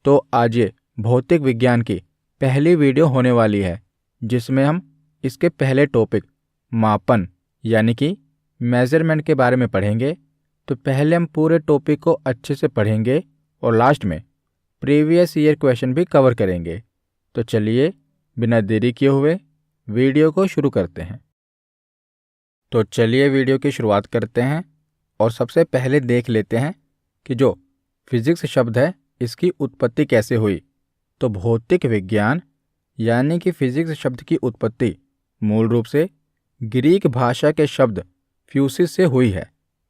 तो आज ये भौतिक विज्ञान की पहली वीडियो होने वाली है जिसमें हम इसके पहले टॉपिक मापन यानी कि मेजरमेंट के बारे में पढ़ेंगे। तो पहले हम पूरे टॉपिक को अच्छे से पढ़ेंगे और लास्ट में प्रीवियस ईयर क्वेश्चन भी कवर करेंगे। तो चलिए बिना देरी किए हुए वीडियो को शुरू करते हैं। तो चलिए वीडियो की शुरुआत करते हैं और सबसे पहले देख लेते हैं कि जो फिजिक्स शब्द है इसकी उत्पत्ति कैसे हुई। तो भौतिक विज्ञान यानी कि फिजिक्स शब्द की उत्पत्ति मूल रूप से ग्रीक भाषा के शब्द फ्यूसिस से हुई है,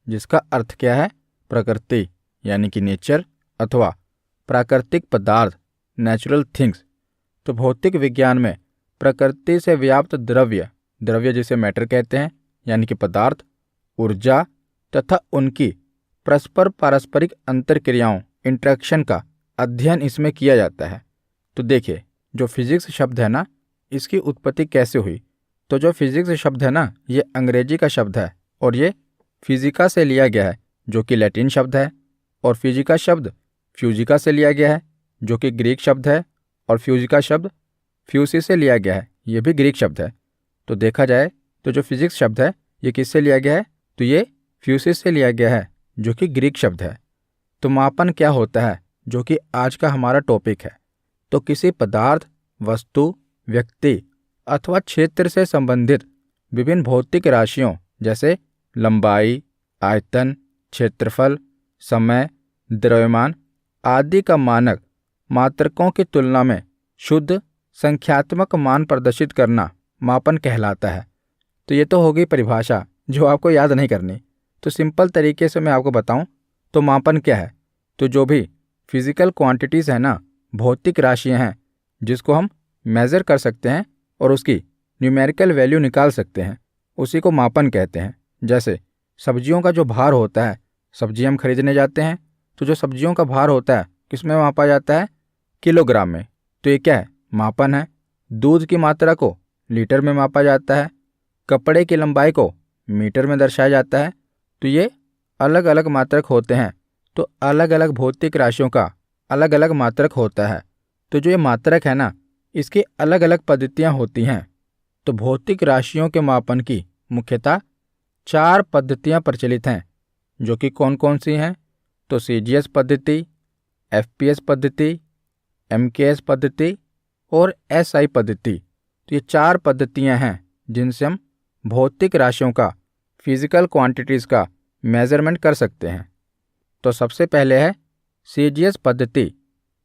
जिसका अर्थ क्या है? प्रकृति यानी कि नेचर अथवा प्राकृतिक पदार्थ, नेचुरल थिंग्स। तो भौतिक विज्ञान में प्रकृति से व्याप्त द्रव्य जिसे मैटर कहते हैं यानी कि पदार्थ, ऊर्जा तथा उनकी परस्पर पारस्परिक अंतरक्रियाओं इंटरेक्शन का अध्ययन इसमें किया जाता है। तो देखिए जो फिजिक्स शब्द है ना, इसकी उत्पत्ति कैसे हुई। तो जो फिजिक्स शब्द है ना, ये अंग्रेजी का शब्द है और ये फिजिका से लिया गया है जो कि लैटिन शब्द है, और फिजिका शब्द फ्यूजिका से लिया गया है जो कि ग्रीक शब्द है, और फ्यूजिका शब्द फ्यूसिस से लिया गया है, ये भी ग्रीक शब्द है। तो देखा जाए तो जो फिजिक्स शब्द है ये किससे लिया गया है? तो ये फ्यूसिस से लिया गया है जो कि ग्रीक शब्द है। तो मापन क्या होता है, जो कि आज का हमारा टॉपिक है। तो किसी पदार्थ, वस्तु, व्यक्ति अथवा क्षेत्र से संबंधित विभिन्न भौतिक राशियों जैसे लंबाई, आयतन, क्षेत्रफल, समय, द्रव्यमान आदि का मानक मात्रकों की तुलना में शुद्ध संख्यात्मक मान प्रदर्शित करना मापन कहलाता है। तो ये तो हो गई परिभाषा जो आपको याद नहीं करनी। तो सिंपल तरीके से मैं आपको बताऊं तो मापन क्या है। तो जो भी फिजिकल क्वांटिटीज़ है ना, भौतिक राशियां हैं जिसको हम मेज़र कर सकते हैं और उसकी न्यूमेरिकल वैल्यू निकाल सकते हैं, उसी को मापन कहते हैं। जैसे सब्जियों का जो भार होता है, सब्जी हम खरीदने जाते हैं तो जो सब्जियों का भार होता है किस में मापा जाता है? किलोग्राम में। तो ये क्या है? मापन है। दूध की मात्रा को लीटर में मापा जाता है, कपड़े की लंबाई को मीटर में दर्शाया जाता है। तो ये अलग अलग मात्रक होते हैं। तो अलग अलग भौतिक राशियों का अलग अलग मात्रक होता है। तो जो ये मात्रक है ना, इसकी अलग अलग पद्धतियाँ होती हैं। तो भौतिक राशियों के मापन की मुख्यतः 4 पद्धतियाँ प्रचलित हैं, जो कि कौन कौन सी हैं? तो सीजीएस पद्धति, एफपीएस पद्धति, एमकेएस पद्धति और एसआई पद्धति। तो ये 4 पद्धतियाँ हैं जिनसे हम भौतिक राशियों का, फिजिकल क्वांटिटीज़ का मेजरमेंट कर सकते हैं। तो सबसे पहले है सीजीएस पद्धति।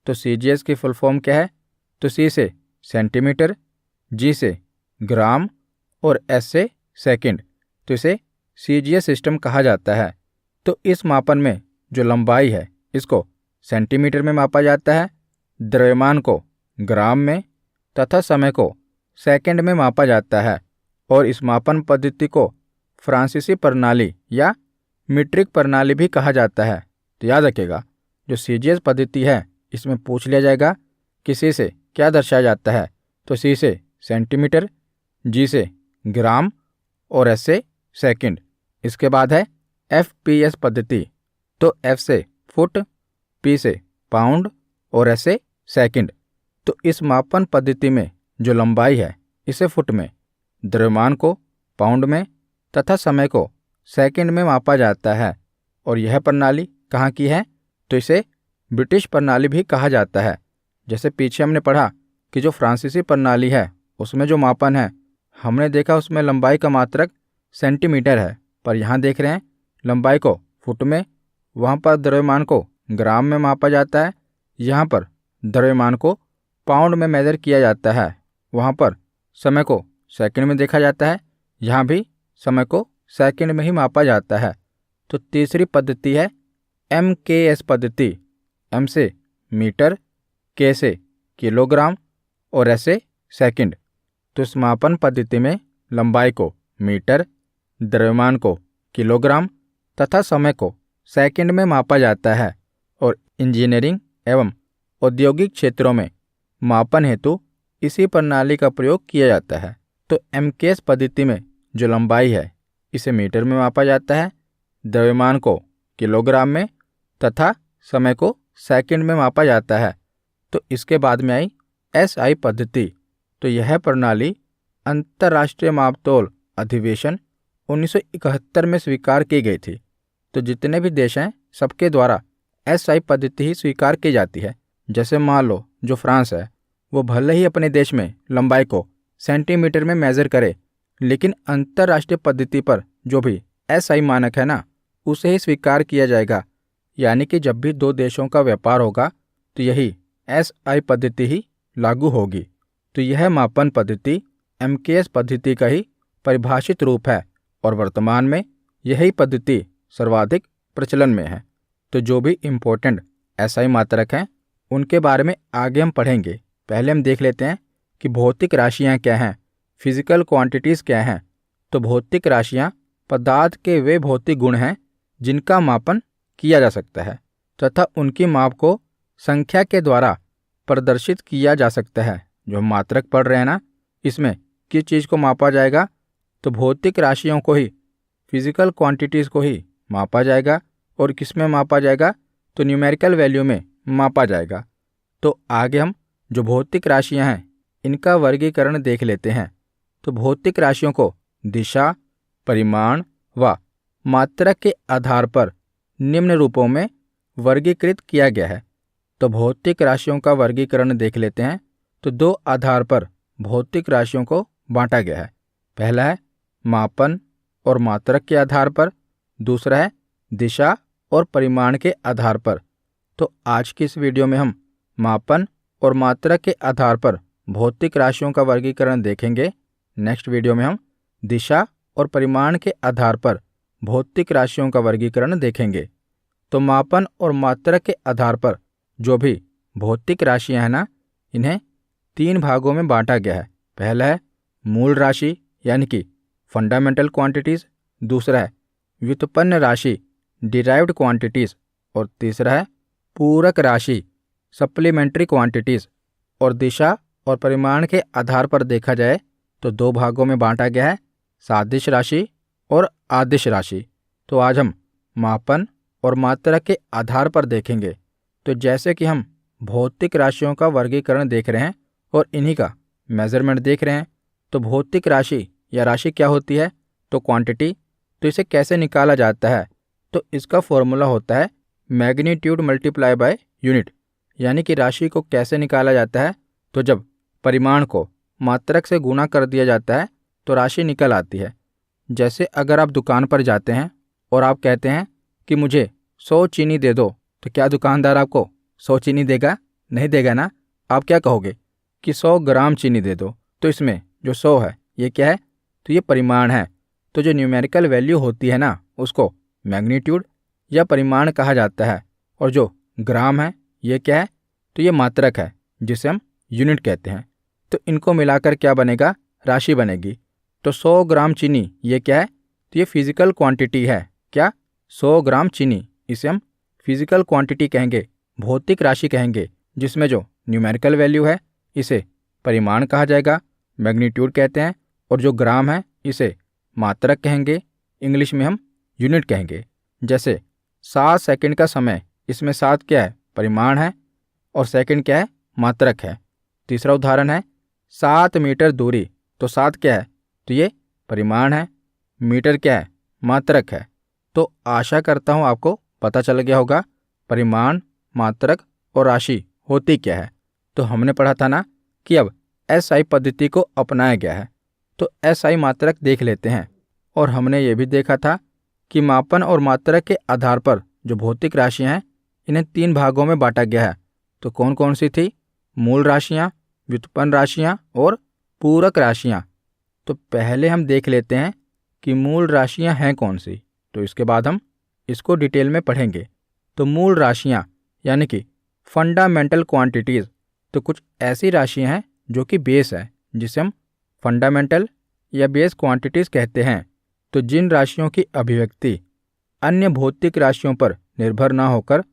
तो सीजीएस की फुल फॉर्म क्या है? तो सी से सेंटीमीटर, जी से ग्राम और एस से सेकंड। तो इसे सीजीएस सिस्टम कहा जाता है। तो इस मापन में जो लंबाई है इसको सेंटीमीटर में मापा जाता है, द्रव्यमान को ग्राम में तथा समय को सेकंड में मापा जाता है। और इस मापन पद्धति को फ्रांसीसी प्रणाली या मीट्रिक प्रणाली भी कहा जाता है। तो याद रखिएगा जो सीजीएस पद्धति है इसमें पूछ लिया जाएगा कि सी से क्या दर्शाया जाता है। तो सी से सेंटीमीटर, जी से ग्राम और एस से सेकंड। इसके बाद है एफपीएस पद्धति। तो एफ से फुट, पी से पाउंड और एस से सेकंड। तो इस मापन पद्धति में जो लंबाई है इसे फुट में, द्रव्यमान को पाउंड में तथा समय को सेकंड में मापा जाता है। और यह प्रणाली कहाँ की है? तो इसे ब्रिटिश प्रणाली भी कहा जाता है। जैसे पीछे हमने पढ़ा कि जो फ्रांसीसी प्रणाली है उसमें जो मापन है हमने देखा उसमें लंबाई का मात्रक सेंटीमीटर है, पर यहाँ देख रहे हैं लंबाई को फुट में, वहाँ पर द्रव्यमान को ग्राम में मापा जाता है, यहाँ पर द्रव्यमान को पाउंड में मेजर किया जाता है, वहाँ पर समय को सेकंड में देखा जाता है, यहाँ भी समय को सेकंड में ही मापा जाता है। तो तीसरी पद्धति है एमकेएस पद्धति। एम से मीटर, के से किलोग्राम और एस से सेकंड। तो इस मापन पद्धति में लंबाई को मीटर, द्रव्यमान को किलोग्राम तथा समय को सेकंड में मापा जाता है। और इंजीनियरिंग एवं औद्योगिक क्षेत्रों में मापन हेतु इसी प्रणाली का प्रयोग किया जाता है। तो एमकेएस पद्धति में जो लंबाई है इसे मीटर में मापा जाता है, द्रव्यमान को किलोग्राम में तथा समय को सेकंड में मापा जाता है। तो इसके बाद में आई SI पद्धति। तो यह प्रणाली अंतर्राष्ट्रीय मापतोल अधिवेशन 1971 में स्वीकार की गई थी। तो जितने भी देश हैं सबके द्वारा SI पद्धति ही स्वीकार की जाती है। जैसे मान लो जो फ्रांस है वो भले ही अपने देश में लंबाई को सेंटीमीटर में मेजर करे, लेकिन अंतर्राष्ट्रीय पद्धति पर जो भी SI मानक है ना, उसे ही स्वीकार किया जाएगा। यानी कि जब भी दो देशों का व्यापार होगा तो यही SI पद्धति ही लागू होगी। तो यह मापन पद्धति MKS पद्धति का ही परिभाषित रूप है और वर्तमान में यही पद्धति सर्वाधिक प्रचलन में है। तो जो भी इम्पोर्टेंट SI मात्रक हैं उनके बारे में आगे हम पढ़ेंगे। पहले हम देख लेते हैं कि भौतिक राशियाँ क्या हैं, फिजिकल क्वांटिटीज़ क्या हैं। तो भौतिक राशियाँ पदार्थ के वे भौतिक गुण हैं जिनका मापन किया जा सकता है तथा उनकी माप को संख्या के द्वारा प्रदर्शित किया जा सकता है। जो हम मात्रक पढ़ रहे हैं ना, इसमें किस चीज़ को मापा जाएगा, तो भौतिक राशियों को ही, फिजिकल क्वांटिटीज़ को ही मापा जाएगा। और किस में मापा जाएगा, तो न्यूमेरिकल वैल्यू में मापा जाएगा। तो आगे हम जो भौतिक राशियां हैं इनका वर्गीकरण देख लेते हैं। तो भौतिक राशियों को दिशा, परिमाण व मात्रक के आधार पर निम्न रूपों में वर्गीकृत किया गया है। तो भौतिक राशियों का वर्गीकरण देख लेते हैं। तो दो आधार पर भौतिक राशियों को बांटा गया है। पहला है मापन और मात्रक के आधार पर, दूसरा है दिशा और परिमाण के आधार पर। तो आज की इस वीडियो में हम मापन और मात्रक के आधार पर भौतिक राशियों का वर्गीकरण देखेंगे। नेक्स्ट वीडियो में हम दिशा और परिमाण के आधार पर भौतिक राशियों का वर्गीकरण देखेंगे। तो मापन और मात्रक के आधार पर जो भी भौतिक राशियां हैं ना, इन्हें 3 भागों में बांटा गया है। पहला है मूल राशि यानी कि फंडामेंटल क्वांटिटीज़, दूसरा है व्युत्पन्न राशि डिराइव्ड क्वांटिटीज़, और तीसरा है पूरक राशि सप्लीमेंट्री क्वांटिटीज़। और दिशा और परिमाण के आधार पर देखा जाए तो 2 भागों में बांटा गया है, सादिश राशि और आदिश राशि। तो आज हम मापन और मात्रक के आधार पर देखेंगे। तो जैसे कि हम भौतिक राशियों का वर्गीकरण देख रहे हैं और इन्हीं का मेजरमेंट देख रहे हैं, तो भौतिक राशि या राशि क्या होती है, तो क्वांटिटी। तो इसे कैसे निकाला जाता है, तो इसका फॉर्मूला होता है मैग्नीट्यूड मल्टीप्लाई बाय यूनिट। यानी कि राशि को कैसे निकाला जाता है, तो जब परिमाण को मात्रक से गुणा कर दिया जाता है तो राशि निकल आती है। जैसे अगर आप दुकान पर जाते हैं और आप कहते हैं कि मुझे 100 चीनी दे दो, तो क्या दुकानदार आपको 100 चीनी देगा? नहीं देगा ना। आप क्या कहोगे कि 100 ग्राम चीनी दे दो। तो इसमें जो 100 है ये क्या है, तो ये परिमाण है। तो जो न्यूमेरिकल वैल्यू होती है ना, उसको मैग्नीट्यूड या परिमाण कहा जाता है। और जो ग्राम है ये क्या है, तो ये मात्रक है जिसे हम यूनिट कहते हैं। तो इनको मिलाकर क्या बनेगा, राशि बनेगी। तो 100 ग्राम चीनी ये क्या है, तो ये फिजिकल क्वांटिटी है। क्या, 100 ग्राम चीनी, इसे हम फिजिकल क्वांटिटी कहेंगे, भौतिक राशि कहेंगे। जिसमें जो न्यूमेरिकल वैल्यू है इसे परिमाण कहा जाएगा, मैग्नीट्यूड कहते हैं। और जो ग्राम है इसे मात्रक कहेंगे, इंग्लिश में हम यूनिट कहेंगे। जैसे 7 सेकंड का समय, इसमें 7 क्या है, परिमाण है, और सेकंड क्या है, मात्रक है। तीसरा उदाहरण है 7 मीटर दूरी, तो 7 क्या है, तो ये परिमाण है, मीटर क्या है, मात्रक है। तो आशा करता हूँ आपको पता चल गया होगा परिमाण, मात्रक और राशि होती क्या है। तो हमने पढ़ा था ना कि अब SI पद्धति को अपनाया गया है। तो SI मात्रक देख लेते हैं। और हमने ये भी देखा था कि मापन और मात्रक के आधार पर जो भौतिक राशियाँ हैं इन्हें 3 भागों में बांटा गया है। तो कौन कौन सी थी, मूल राशियाँ, व्युत्पन्न राशियाँ और पूरक राशियाँ। तो पहले हम देख लेते हैं कि मूल राशियाँ हैं कौन सी, तो इसके बाद हम इसको डिटेल में पढ़ेंगे। तो मूल राशियाँ यानी कि फंडामेंटल क्वांटिटीज़, तो कुछ ऐसी राशियाँ हैं जो कि बेस है, जिसे हम फंडामेंटल या बेस क्वांटिटीज़ कहते हैं। तो जिन राशियों की अभिव्यक्ति अन्य भौतिक राशियों पर निर्भर ना होकर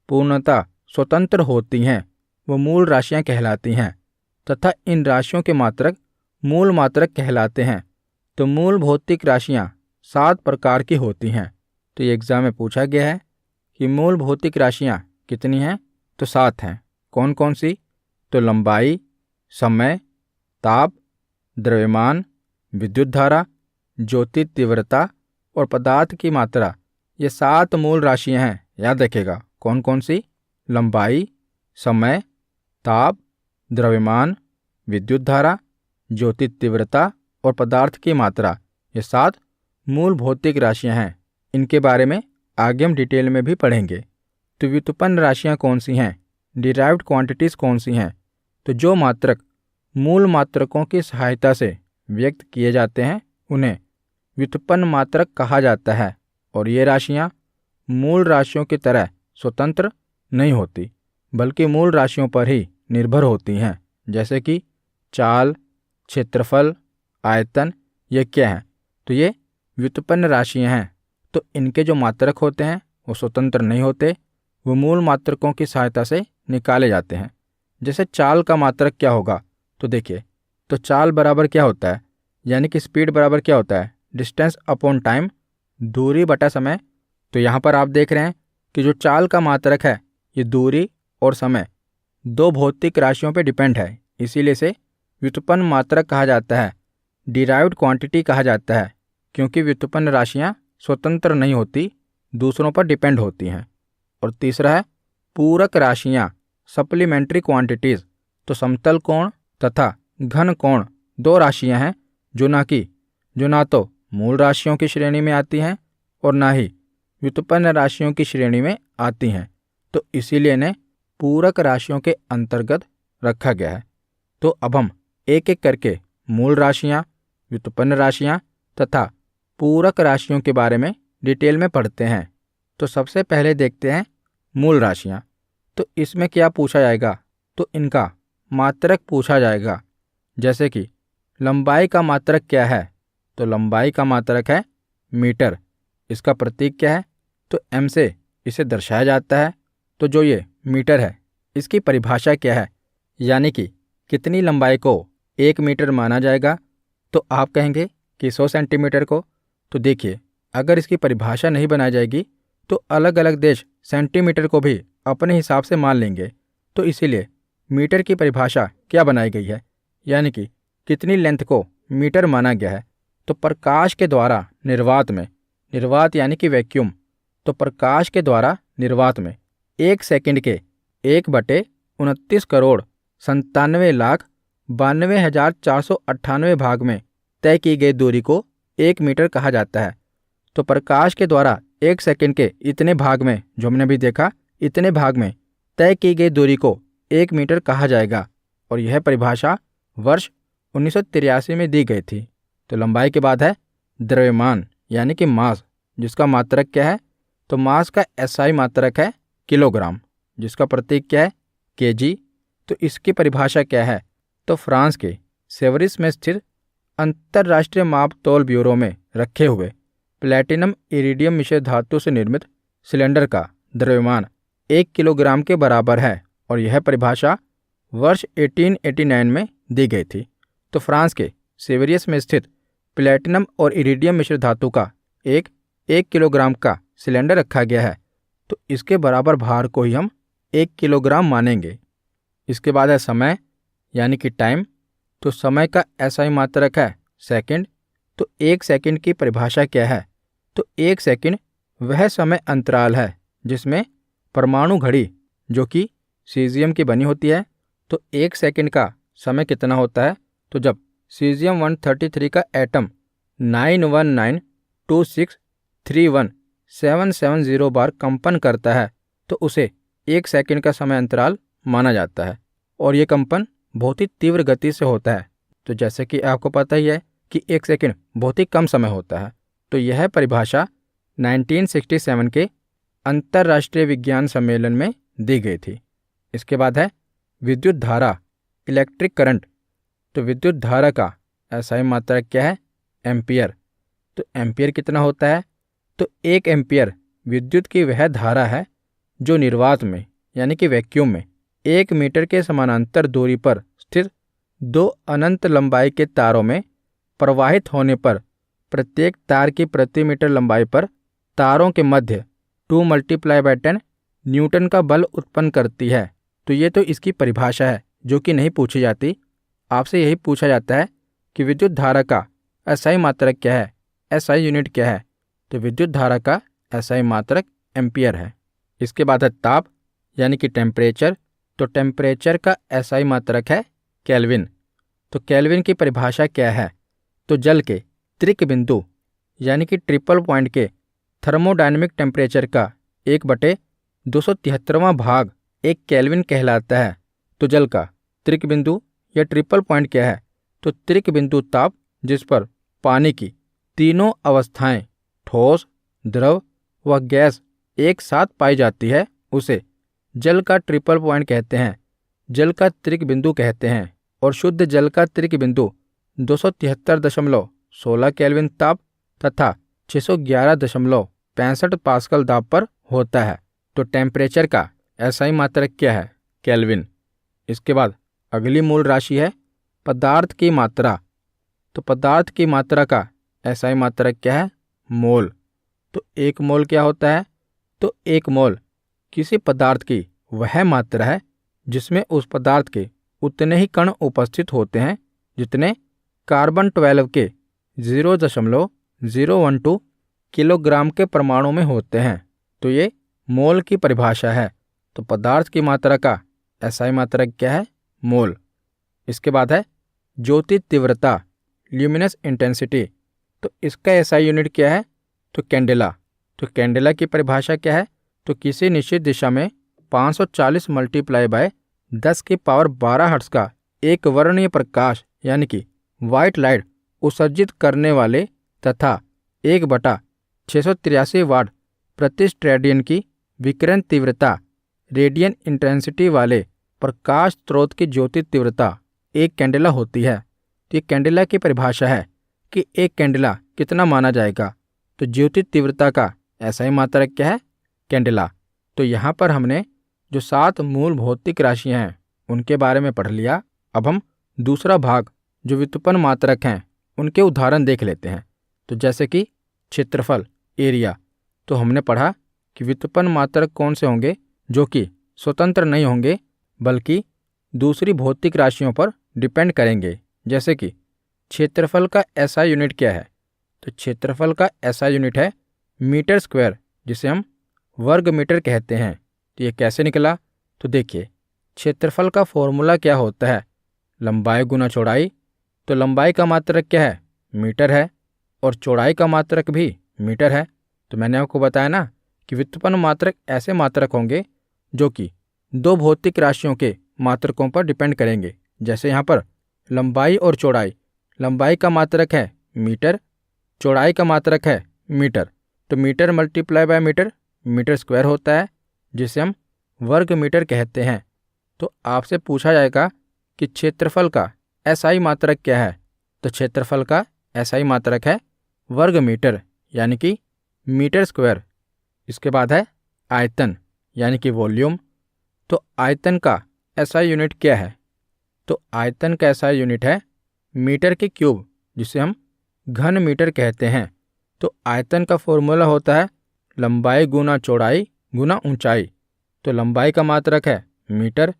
पूर्णतः स्वतंत्र होती हैं, वो मूल राशियाँ कहलाती हैं। तथा इन राशियों के मात्रक मूल मात्रक कहलाते हैं। तो मूल भौतिक राशियाँ 7 प्रकार की होती हैं। तो ये एग्ज़ाम में पूछा गया है कि मूल भौतिक राशियाँ कितनी हैं, तो 7 हैं। कौन कौन सी, तो लंबाई, समय, ताप, द्रव्यमान, विद्युत धारा, ज्योति तीव्रता और पदार्थ की मात्रा, ये 7 मूल राशियां हैं। याद रखिएगा कौन कौन सी? लंबाई, समय, ताप, द्रव्यमान, विद्युत धारा, ज्योति तीव्रता और पदार्थ की मात्रा, ये 7 मूल भौतिक राशियां हैं। इनके बारे में आगे हम डिटेल में भी पढ़ेंगे। तो व्युत्पन्न राशियां कौन सी हैं? डिराइव्ड क्वांटिटीज कौन सी हैं? तो जो मात्रक मूल मात्रकों की सहायता से व्यक्त किए जाते हैं उन्हें व्युत्पन्न मात्रक कहा जाता है। और ये राशियां मूल राशियों की तरह स्वतंत्र नहीं होती, बल्कि मूल राशियों पर ही निर्भर होती हैं, जैसे कि चाल, क्षेत्रफल, आयतन, ये क्या हैं? तो ये व्युत्पन्न राशियां हैं। तो इनके जो मात्रक होते हैं वो स्वतंत्र नहीं होते, वो मूल मात्रकों की सहायता से निकाले जाते हैं। जैसे चाल का मात्रक क्या होगा? तो देखिए, तो चाल बराबर क्या होता है? यानी कि स्पीड बराबर क्या होता है? डिस्टेंस अपॉन टाइम, दूरी बटा समय। तो यहाँ पर आप देख रहे हैं कि जो चाल का मात्रक है ये दूरी और समय 2 भौतिक राशियों पर डिपेंड है, इसीलिए इसे व्युत्पन्न मात्रक कहा जाता है, डिराइव्ड क्वांटिटी कहा जाता है, क्योंकि व्युत्पन्न राशियाँ स्वतंत्र नहीं होती, दूसरों पर डिपेंड होती हैं। और तीसरा है पूरक राशियाँ, सप्लीमेंट्री क्वांटिटीज़। तो समतल कोण तथा घन कोण 2 राशियाँ हैं जो ना तो मूल राशियों की श्रेणी में आती हैं और ना ही व्युत्पन्न राशियों की श्रेणी में आती हैं, तो इसीलिए इन्हें पूरक राशियों के अंतर्गत रखा गया है। तो अब हम एक एक करके मूल राशियाँ, व्युत्पन्न राशियाँ तथा पूरक राशियों के बारे में डिटेल में पढ़ते हैं। तो सबसे पहले देखते हैं मूल राशियाँ। तो इसमें क्या पूछा जाएगा? तो इनका मात्रक पूछा जाएगा। जैसे कि लंबाई का मात्रक क्या है? तो लंबाई का मात्रक है मीटर। इसका प्रतीक क्या है? तो m से इसे दर्शाया जाता है। तो जो ये मीटर है इसकी परिभाषा क्या है? यानी कि कितनी लंबाई को 1 मीटर माना जाएगा? तो आप कहेंगे कि 100 सेंटीमीटर को। तो देखिए, अगर इसकी परिभाषा नहीं बनाई जाएगी तो अलग अलग देश सेंटीमीटर को भी अपने हिसाब से मान लेंगे। तो इसीलिए मीटर की परिभाषा क्या बनाई गई है? यानी कि कितनी लेंथ को मीटर माना गया है? तो प्रकाश के द्वारा निर्वात यानी कि वैक्यूम, तो प्रकाश के द्वारा निर्वात में 1 सेकंड के 1/29,97,92,498 भाग में तय की गई दूरी को 1 मीटर कहा जाता है। तो प्रकाश के द्वारा 1 सेकंड के इतने भाग में, जो हमने अभी देखा, इतने भाग में तय की गई दूरी को 1 मीटर कहा जाएगा। और यह परिभाषा वर्ष 1983 में दी गई थी। तो लंबाई के बाद है द्रव्यमान यानी कि मास, जिसका मात्रक क्या है? तो मास का एसआई मात्रक है किलोग्राम, जिसका प्रतीक क्या है? केजी। तो इसकी परिभाषा क्या है? तो फ्रांस के सेवरिस में स्थित अंतर्राष्ट्रीय माप तौल ब्यूरो में रखे हुए प्लैटिनम इरिडियम मिश्र धातु से निर्मित सिलेंडर का द्रव्यमान 1 किलोग्राम के बराबर है। और यह परिभाषा वर्ष 1889 में दी गई थी। तो फ्रांस के सेवरियस में स्थित प्लैटिनम और इरिडियम मिश्र धातु का 1 किलोग्राम का सिलेंडर रखा गया है। तो इसके बराबर भार को ही हम 1 किलोग्राम मानेंगे। इसके बाद है समय यानी कि टाइम। तो समय का एसआई मात्रक है सेकंड। तो 1 सेकंड की परिभाषा क्या है? तो 1 सेकंड वह समय अंतराल है जिसमें परमाणु घड़ी, जो कि सीजियम की बनी होती है, तो 1 सेकंड का समय कितना होता है? तो जब सीजियम 133 का एटम 9192631,770 बार कंपन करता है, तो उसे 1 सेकंड का समय अंतराल माना जाता है। और ये कंपन बहुत ही तीव्र गति से होता है। तो जैसे कि आपको पता ही है कि 1 सेकंड बहुत ही कम समय होता है। तो यह परिभाषा 1967 के अंतर्राष्ट्रीय विज्ञान सम्मेलन में दी गई थी। इसके बाद है विद्युत धारा, इलेक्ट्रिक करंट। तो विद्युत धारा का एसआई मात्रक क्या है? एम्पियर। तो एम्पियर कितना होता है? तो 1 एम्पियर विद्युत की वह धारा है जो निर्वात में यानी कि वैक्यूम में 1 मीटर के समानांतर दूरी पर स्थित 2 अनंत लंबाई के तारों में प्रवाहित होने पर प्रत्येक तार की प्रति मीटर लंबाई पर तारों के मध्य 2 × 10 न्यूटन का बल उत्पन्न करती है। तो ये तो इसकी परिभाषा है जो कि नहीं पूछी जाती। आपसे यही पूछा जाता है कि विद्युत धारा का एसआई मात्रक क्या है, एसआई यूनिट क्या है। तो विद्युत धारा का एसआई मात्रक एम्पियर है। इसके बाद है ताप यानी कि टेम्परेचर। तो टेम्परेचर का एसआई मात्रक है केल्विन। तो केल्विन की परिभाषा क्या है? तो जल के त्रिक बिंदु यानी कि ट्रिपल पॉइंट के थर्मोडायनेमिक टेम्परेचर का 1/273वां भाग एक केल्विन कहलाता है। तो जल का त्रिक बिंदु या ट्रिपल पॉइंट क्या है? तो त्रिक बिंदु ताप जिस पर पानी की तीनों अवस्थाएं ठोस, द्रव व गैस एक साथ पाई जाती है उसे जल का ट्रिपल पॉइंट कहते हैं, जल का त्रिक बिंदु कहते हैं। और शुद्ध जल का त्रिक बिंदु 273.16 केल्विन ताप तथा 611.65 पास्कल दाब पर होता है। तो टेम्परेचर का एसआई मात्रक क्या है? केल्विन। इसके बाद अगली मूल राशि है पदार्थ की मात्रा। तो पदार्थ की मात्रा का एसआई मात्रक क्या है? मोल। तो एक मोल क्या होता है? तो एक मोल किसी पदार्थ की वह मात्रा है जिसमें उस पदार्थ के उतने ही कण उपस्थित होते हैं जितने कार्बन 12 के 0.012 किलोग्राम के परमाणु में होते हैं। तो ये मोल की परिभाषा है। तो पदार्थ की मात्रा का एसआई मात्रक क्या है? मोल। इसके बाद है ज्योति तीव्रता, ल्यूमिनस इंटेंसिटी। तो इसका एसआई यूनिट क्या है? तो कैंडेला। तो कैंडेला की परिभाषा क्या है? तो किसी निश्चित दिशा में 540 मल्टीप्लाई बाय 10⁻12 हर्ट्ज का एक वर्णीय प्रकाश यानी कि वाइट लाइट उत्सर्जित करने वाले तथा 1/683 वाट प्रति स्ट्रैडियन की विकिरण तीव्रता रेडियन इंटेंसिटी वाले प्रकाश स्रोत की ज्योति तीव्रता एक कैंडेला होती है। तो ये कैंडेला की परिभाषा है कि एक कैंडेला कितना माना जाएगा। तो ज्योति तीव्रता का एसआई मात्रक क्या है? कैंडेला। तो यहाँ पर हमने जो 7 मूल भौतिक राशियाँ हैं उनके बारे में पढ़ लिया। अब हम दूसरा भाग जो व्युत्पन्न मात्रक हैं उनके उदाहरण देख लेते हैं। तो जैसे कि क्षेत्रफल, एरिया। तो हमने पढ़ा कि व्युत्पन्न मात्रक कौन से होंगे जो कि स्वतंत्र नहीं होंगे बल्कि दूसरी भौतिक राशियों पर डिपेंड करेंगे। जैसे कि क्षेत्रफल का एसआई यूनिट क्या है? तो क्षेत्रफल का एसआई यूनिट है मीटर स्क्वायर, जिसे हम वर्ग मीटर कहते हैं। तो ये कैसे निकला? तो देखिए, क्षेत्रफल का फॉर्मूला क्या होता है? लंबाई गुना चौड़ाई। तो लंबाई का मात्रक क्या है? मीटर है। और चौड़ाई का मात्रक भी मीटर है। तो मैंने आपको बताया ना कि व्युत्पन्न मात्रक ऐसे मात्रक होंगे जो कि दो भौतिक राशियों के मात्रकों पर डिपेंड करेंगे। जैसे यहाँ पर लंबाई और चौड़ाई। लंबाई का मात्रक है मीटर, चौड़ाई का मात्रक है मीटर। तो metre multiply by metre, metre square होता है, जिसे हम वर्ग मीटर कहते हैं। तो आपसे पूछा जाएगा कि क्षेत्रफल का एसआई मात्रक क्या है? तो क्षेत्रफल का एसआई मात्रक है वर्ग मीटर यानी कि मीटर स्क्वायर। इसके बाद है आयतन यानी कि वॉल्यूम। तो आयतन का एसआई यूनिट क्या है? तो आयतन का एसआई यूनिट है मीटर के क्यूब, जिसे हम घन मीटर कहते हैं। तो आयतन का फॉर्मूला होता है लंबाई गुना चौड़ाई गुना ऊंचाई। तो लंबाई का मात्रक है मीटर,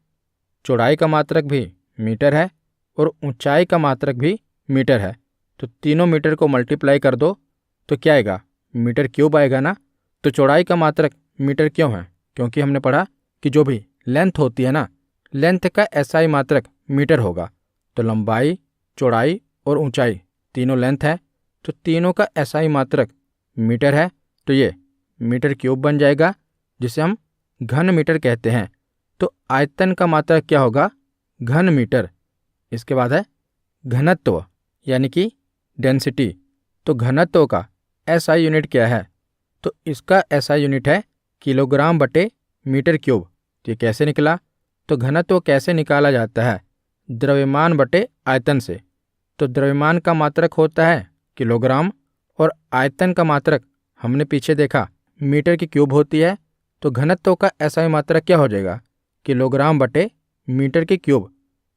चौड़ाई का मात्रक भी मीटर है और ऊंचाई का मात्रक भी मीटर है। तो तीनों मीटर को मल्टीप्लाई कर दो तो क्या आएगा? मीटर क्यूब आएगा ना। तो चौड़ाई का मात्रक मीटर क्यों है? क्योंकि हमने पढ़ा कि जो भी लेंथ होती है ना, लेंथ का एसआई मात्रक मीटर होगा। तो लंबाई, चौड़ाई और ऊंचाई तीनों लेंथ है, तो तीनों का एसआई मात्रक मीटर है। तो ये मीटर क्यूब बन जाएगा, जिसे हम घन मीटर कहते हैं। तो आयतन का मात्रक क्या होगा? घन मीटर। इसके बाद है घनत्व यानी कि डेंसिटी। तो घनत्व का एसआई यूनिट क्या है? तो इसका एसआई यूनिट है किलोग्राम बटे मीटर क्यूब। तो ये कैसे निकला? तो घनत्व कैसे निकाला जाता है? द्रव्यमान बटे आयतन से। तो द्रव्यमान का मात्रक होता है किलोग्राम और आयतन का मात्रक हमने पीछे देखा मीटर की क्यूब होती है। तो घनत्व का एसआई मात्रक क्या हो जाएगा? किलोग्राम बटे मीटर की क्यूब।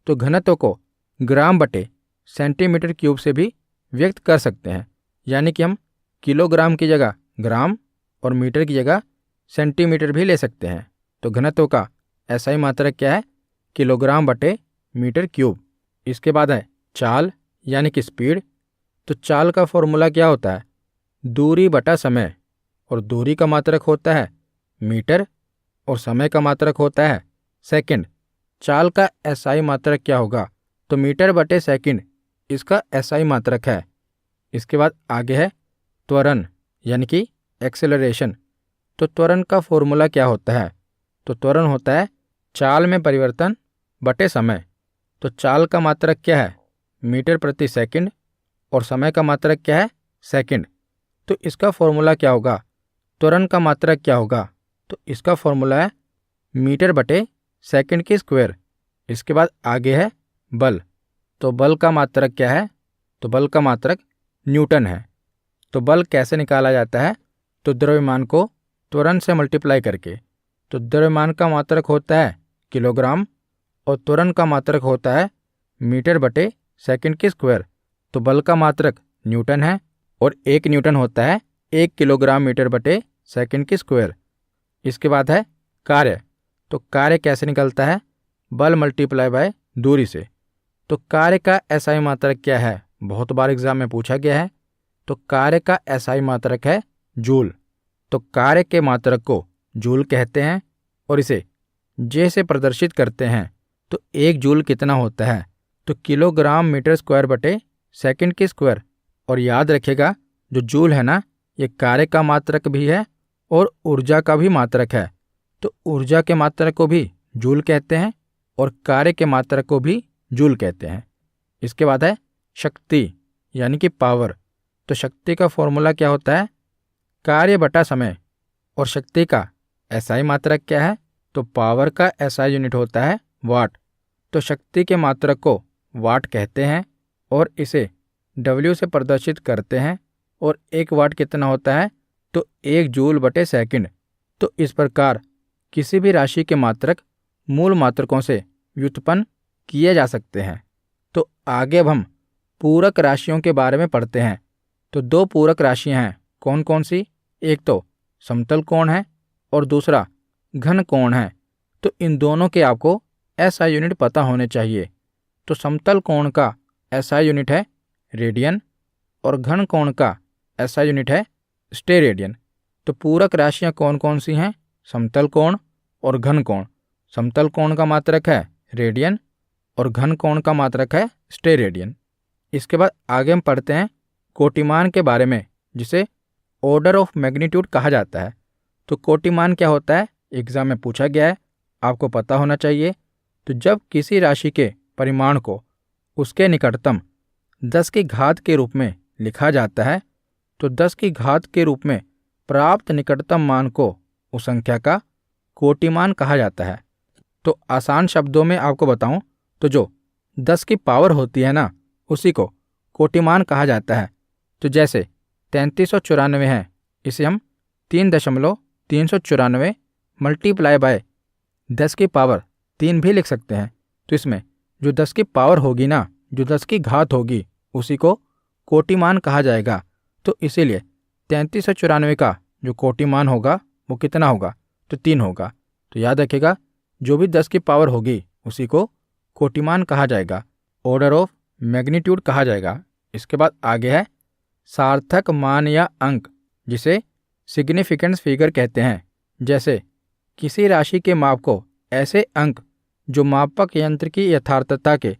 तो घनत्व को ग्राम बटे सेंटीमीटर क्यूब से भी व्यक्त कर सकते हैं, यानी कि हम किलोग्राम की जगह ग्राम और मीटर की जगह सेंटीमीटर भी ले सकते हैं। तो घनत्व का एसआई मात्रक क्या है? किलोग्राम बटे मीटर क्यूब। इसके बाद है चाल यानी कि स्पीड। तो चाल का फॉर्मूला क्या होता है? दूरी बटा समय, और दूरी का मात्रक होता है मीटर और समय का मात्रक होता है सेकंड। चाल का एसआई मात्रक क्या होगा? तो मीटर बटे सेकंड इसका एसआई मात्रक है। इसके बाद आगे है त्वरण यानी कि एक्सेलरेशन। तो त्वरण का फॉर्मूला क्या होता है? तो त्वरण होता है चाल में परिवर्तन बटे समय। तो चाल का मात्रक क्या है? मीटर प्रति सेकंड, और समय का मात्रक क्या है? सेकंड। तो इसका फॉर्मूला क्या होगा? त्वरण का मात्रक क्या होगा? तो इसका फॉर्मूला है मीटर बटे सेकंड के स्क्वायर। इसके बाद आगे है बल। तो बल का मात्रक क्या है? तो बल का मात्रक न्यूटन है। तो बल कैसे निकाला जाता है? तो द्रव्यमान को त्वरण से मल्टीप्लाई करके। तो द्रव्यमान का मात्रक होता है किलोग्राम, और त्वरण का मात्रक होता है मीटर बटे सेकंड के स्क्वायर। तो बल का मात्रक न्यूटन है, और 1 न्यूटन होता है 1 किलोग्राम मीटर बटे सेकंड के स्क्वायर। इसके बाद है कार्य। तो कार्य कैसे निकलता है? बल मल्टीप्लाई बाय दूरी से। तो कार्य का एसआई मात्रक क्या है? बहुत बार एग्जाम में पूछा गया है। तो कार्य का एसआई मात्रक है जूल। तो कार्य के मात्रक को जूल कहते हैं, और इसे जे से प्रदर्शित करते हैं। तो 1 जूल कितना होता है? तो किलोग्राम मीटर स्क्वायर बटे सेकंड के स्क्वायर। और याद रखिएगा, जो जूल है ना, ये कार्य का मात्रक भी है और ऊर्जा का भी मात्रक है। तो ऊर्जा के मात्रक को भी जूल कहते हैं, और कार्य के मात्रक को भी जूल कहते हैं। इसके बाद है शक्ति यानी कि पावर। तो शक्ति का फॉर्मूला क्या होता है? कार्य बटा समय। और शक्ति का एसआई मात्रक क्या है? तो पावर का एसआई यूनिट होता है वाट। तो शक्ति के मात्रक को वाट कहते हैं, और इसे डब्ल्यू से प्रदर्शित करते हैं। और 1 वाट कितना होता है? तो 1 जूल बटे सेकंड। तो इस प्रकार किसी भी राशि के मात्रक मूल मात्रकों से व्युत्पन्न किए जा सकते हैं। तो आगे अब हम पूरक राशियों के बारे में पढ़ते हैं। तो 2 पूरक राशियां हैं, कौन कौन सी? एक तो समतल कोण है, और दूसरा घन कोण है। तो इन दोनों के आपको एसआई यूनिट पता होने चाहिए। तो समतल कोण का एसआई यूनिट है रेडियन, और घन कोण का एसआई यूनिट है स्टेरेडियन। तो पूरक राशियां कौन कौन सी हैं? समतल कोण और घन कोण। समतल कोण का मात्रक है रेडियन, और घन कोण का मात्रक है स्टेरेडियन। इसके बाद आगे हम पढ़ते हैं कोटिमान के बारे में, जिसे ऑर्डर ऑफ मैग्नीट्यूड कहा जाता है। तो कोटिमान क्या होता है? एग्जाम में पूछा गया है, आपको पता होना चाहिए। तो जब किसी राशि के परिमाण को उसके निकटतम 10 की घात के रूप में लिखा जाता है, तो 10 की घात के रूप में प्राप्त निकटतम मान को उस संख्या का कोटिमान कहा जाता है। तो आसान शब्दों में आपको बताऊं, तो जो 10 की पावर होती है ना, उसी को कोटिमान कहा जाता है। तो जैसे 3394 है, इसे हम 3.394 मल्टीप्लाई बाय 10 की पावर 3 भी लिख सकते हैं। तो इसमें जो 10 की पावर होगी ना, जो 10 की घात होगी, उसी को कोटिमान कहा जाएगा। तो इसीलिए 3394 का जो कोटिमान होगा वो कितना होगा? तो 3 होगा। तो याद रखिएगा, जो भी 10 की पावर होगी उसी को कोटिमान कहा जाएगा, ऑर्डर ऑफ मैग्नीट्यूड कहा जाएगा। इसके बाद आगे है सार्थक मान या अंक, जिसे सिग्निफिकेंस फिगर कहते हैं। जैसे किसी राशि के माप को ऐसे अंक जो मापक यंत्र की यथार्थता के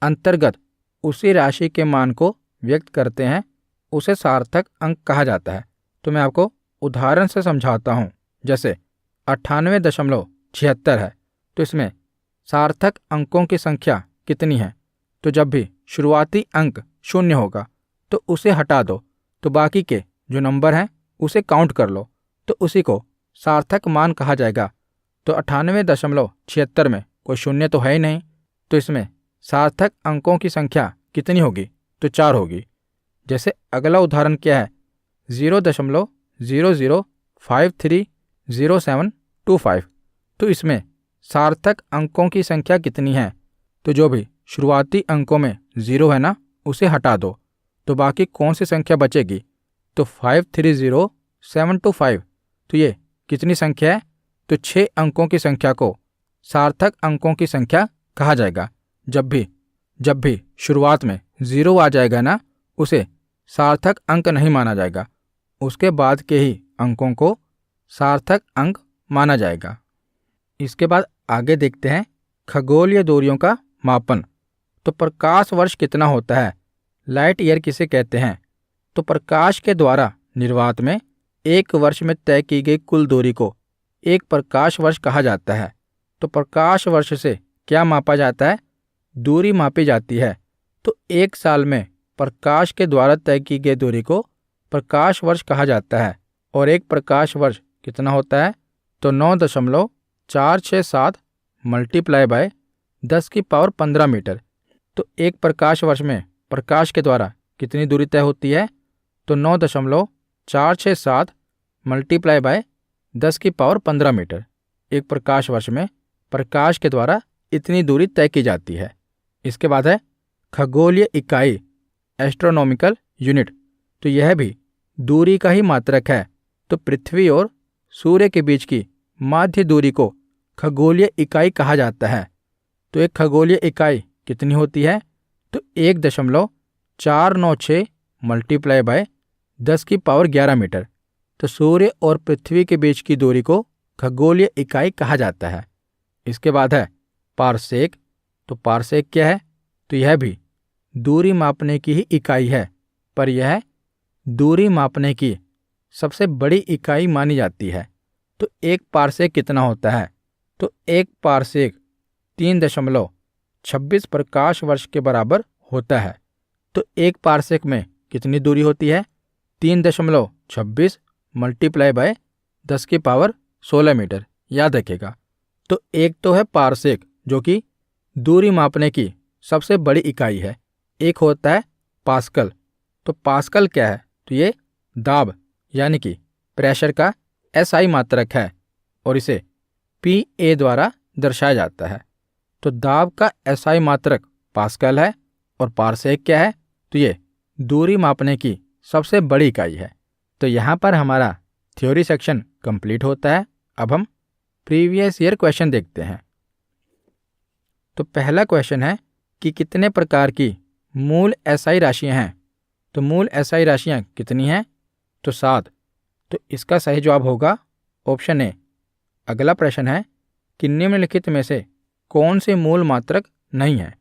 अंतर्गत उसी राशि के मान को व्यक्त करते हैं, उसे सार्थक अंक कहा जाता है। तो मैं आपको उदाहरण से समझाता हूँ। जैसे 98.76 है, तो इसमें सार्थक अंकों की संख्या कितनी है? तो जब भी शुरुआती अंक 0 होगा तो उसे हटा दो, तो बाकी के जो नंबर हैं उसे काउंट कर लो, तो उसी को सार्थक मान कहा जाएगा। तो 98.76 में कोई 0 तो है ही नहीं, तो इसमें सार्थक अंकों की संख्या कितनी होगी? तो 4 होगी। जैसे अगला उदाहरण क्या है? 0.00530725, तो इसमें सार्थक अंकों की संख्या कितनी है? तो जो भी शुरुआती अंकों में 0 है ना, उसे हटा दो, तो बाकी कौन सी संख्या बचेगी? तो 530725। तो ये कितनी संख्या है? तो 6 अंकों की संख्या को सार्थक अंकों की संख्या कहा जाएगा। जब भी शुरुआत में 0 आ जाएगा ना, उसे सार्थक अंक नहीं माना जाएगा। उसके बाद के ही अंकों को सार्थक अंक माना जाएगा। इसके बाद आगे देखते हैं खगोलीय दूरियों का मापन। तो प्रकाश वर्ष कितना होता है, लाइट ईयर किसे कहते हैं? तो प्रकाश के द्वारा निर्वात में एक वर्ष में तय की गई कुल दूरी को एक प्रकाश वर्ष कहा जाता है। तो प्रकाश वर्ष से क्या मापा जाता है? दूरी मापी जाती है। तो एक साल में प्रकाश के द्वारा तय की गई दूरी को प्रकाश वर्ष कहा जाता है। और एक प्रकाश वर्ष कितना होता है? तो 9.467 मल्टीप्लाई बाय 10⁻15 मीटर। तो एक प्रकाश वर्ष में प्रकाश के द्वारा कितनी दूरी तय होती है? तो 9.467 मल्टीप्लाई बाय 10⁻15 मीटर। एक प्रकाश वर्ष में प्रकाश के द्वारा इतनी दूरी तय की जाती है। इसके बाद है खगोलीय इकाई, एस्ट्रोनॉमिकल यूनिट। तो यह भी दूरी का ही मात्रक है। तो पृथ्वी और सूर्य के बीच की माध्य दूरी को खगोलीय इकाई कहा जाता है। तो एक खगोलीय इकाई कितनी होती है? तो 1.496 मल्टीप्लाई बाय 10⁻11 मीटर। तो सूर्य और पृथ्वी के बीच की दूरी को खगोलीय इकाई कहा जाता है। इसके बाद है पारसेक। तो पारसेक क्या है? तो यह भी दूरी मापने की ही इकाई है, पर यह दूरी मापने की सबसे बड़ी इकाई मानी जाती है। तो एक पारसेक कितना होता है? तो एक पारसेक 3.26 प्रकाश वर्ष के बराबर होता है। तो एक पारसेक में कितनी दूरी होती है? 3.26 मल्टीप्लाई बाय 10⁻16 मीटर। याद रखेगा। तो एक तो है पारसेक जो कि दूरी मापने की सबसे बड़ी इकाई है। एक होता है पास्कल। तो पास्कल क्या है? तो ये दाब यानी कि प्रेशर का एसआई मात्रक है और इसे पीए द्वारा दर्शाया जाता है। तो दाब का एसआई मात्रक पास्कल है और पारसेक क्या है? तो ये दूरी मापने की सबसे बड़ी इकाई है। तो यहाँ पर हमारा थ्योरी सेक्शन कंप्लीट होता है। अब हम प्रीवियस ईयर क्वेश्चन देखते हैं। तो पहला क्वेश्चन है कि कितने प्रकार की मूल एसआई राशियाँ हैं? तो मूल एसआई राशियाँ कितनी हैं? तो 7। तो इसका सही जवाब होगा ऑप्शन ए। अगला प्रश्न है कि निम्नलिखित में से कौन सी मूल मात्रक नहीं है?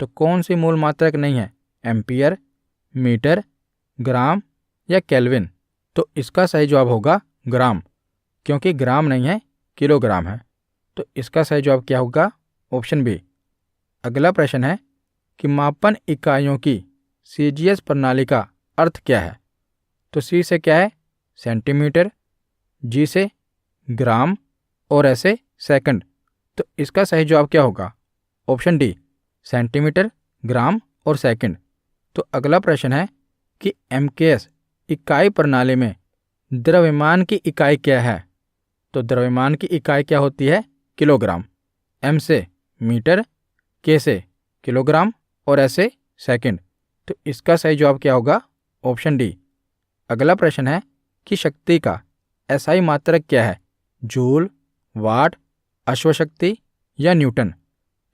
तो कौन सी मूल मात्रक नहीं है? एम्पियर, मीटर, ग्राम या केल्विन? तो इसका सही जवाब होगा ग्राम, क्योंकि ग्राम नहीं है, किलोग्राम है। तो इसका सही जवाब क्या होगा? Option B. अगला प्रश्न है कि मापन इकाइयों की सीजीएस प्रणाली का अर्थ क्या है? तो सी से क्या है? सेंटीमीटर, जी से ग्राम और ऐसे सेकंड। तो इसका सही जवाब क्या होगा? ऑप्शन डी, सेंटीमीटर, ग्राम और सेकंड। तो अगला प्रश्न है कि एमकेएस इकाई प्रणाली में द्रव्यमान की इकाई क्या है? तो द्रव्यमान की इकाई क्या होती है? किलोग्राम। एम से मीटर, के से किलोग्राम और ऐसे सेकंड। तो इसका सही जवाब क्या होगा? Option D. अगला प्रश्न है कि शक्ति का एसआई मात्रक क्या है? जूल, वाट, अश्वशक्ति या न्यूटन?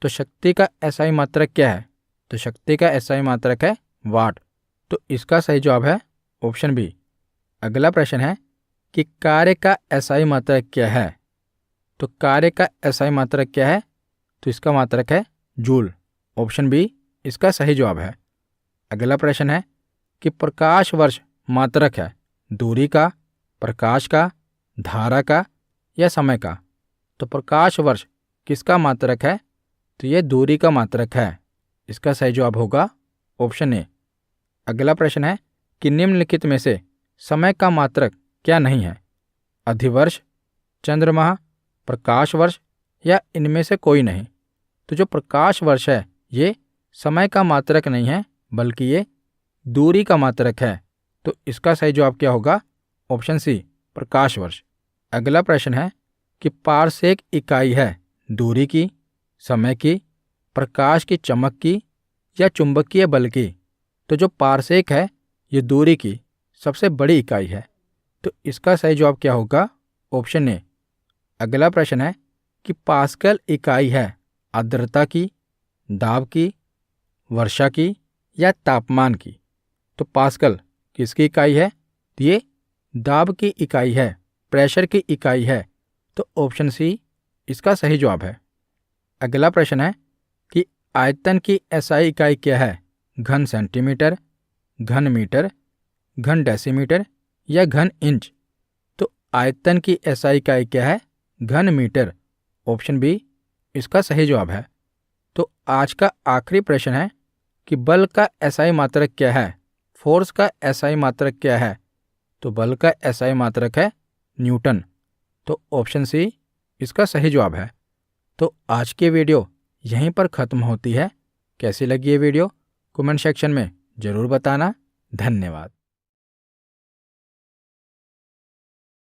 तो शक्ति का एसआई मात्रक क्या है? तो शक्ति का एसआई मात्रक है वाट। तो इसका सही जवाब है ऑप्शन बी। अगला प्रश्न है कि कार्य का एसआई मात्रक क्या है? तो कार्य का एसआई मात्रक क्या है? तो इसका मात्रक है जूल। ऑप्शन बी इसका सही जवाब है। अगला प्रश्न है कि प्रकाश वर्ष मात्रक है दूरी का, प्रकाश का, धारा का या समय का? तो प्रकाश वर्ष किसका मात्रक है? तो ये दूरी का मात्रक है। इसका सही जवाब होगा ऑप्शन ए। अगला प्रश्न है कि निम्नलिखित में से समय का मात्रक क्या नहीं है? अधिवर्ष, चंद्रमाह, प्रकाश वर्ष या इनमें से कोई नहीं? तो जो प्रकाश वर्ष है ये समय का मात्रक नहीं है, बल्कि ये दूरी का मात्रक है। तो इसका सही जवाब क्या होगा? ऑप्शन सी, प्रकाश वर्ष। अगला प्रश्न है कि पारसेक इकाई है दूरी की, समय की, प्रकाश की चमक की या चुंबकीय बल की? तो जो पारसेक है ये दूरी की सबसे बड़ी इकाई है। तो इसका सही जवाब क्या होगा? Option A. अगला प्रश्न है कि पास्कल इकाई है आर्द्रता की, दाब की, वर्षा की या तापमान की? तो पास्कल किसकी इकाई है? तो ये दाब की इकाई है, प्रेशर की इकाई है। तो ऑप्शन सी इसका सही जवाब है। अगला प्रश्न है कि आयतन की एसआई इकाई क्या है? घन सेंटीमीटर, घन मीटर, घन डेसीमीटर या घन इंच? तो आयतन की एसआई इकाई क्या है? घन मीटर। ऑप्शन बी इसका सही जवाब है। तो आज का आखिरी प्रश्न है कि बल का एसआई मात्रक क्या है? फोर्स का एसआई मात्रक क्या है? तो बल का एसआई मात्रक है न्यूटन। तो ऑप्शन सी इसका सही जवाब है। तो आज की वीडियो यहीं पर ख़त्म होती है। कैसी लगी ये वीडियो कमेंट सेक्शन में ज़रूर बताना। धन्यवाद।